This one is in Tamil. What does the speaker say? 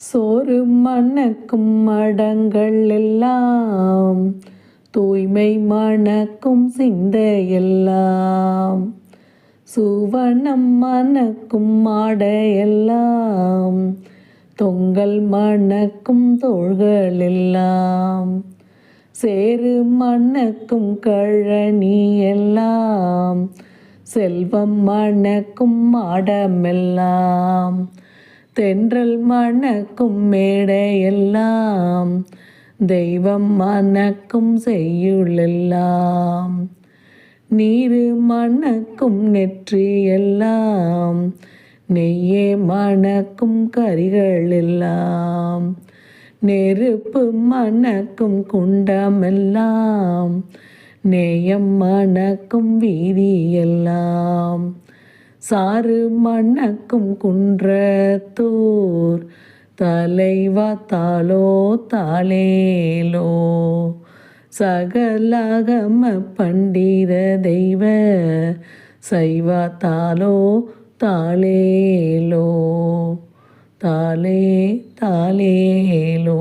சோறு மணக்கும் மடங்கள் எல்லாம் தூய்மை மணக்கும் சிந்தையெல்லாம் சுவனம் மணக்கும் மாடையெல்லாம் தொங்கல் மணக்கும் தோள்கள் எல்லாம் சேறு மணக்கும் கழனி எல்லாம் செல்வம் மணக்கும் மாடமெல்லாம் தென்றல் மணக்கும் மேடையெல்லாம் தெய்வம் மணக்கும் செய்யுளெல்லாம் நீரு மணக்கும் நெற்றியெல்லாம் நெய்யே மணக்கும் கரிகள் எல்லாம் நெருப்பு மணக்கும் குண்டமெல்லாம் நேயம் மணக்கும் வீதியெல்லாம் சாறு மணக்கும் குன்றத்தூர் தலைவா தாளோ தாளேலோ சகலகம பண்டித தெய்வ சைவா தாளோ தாளேலோ தாளே தாளேலோ.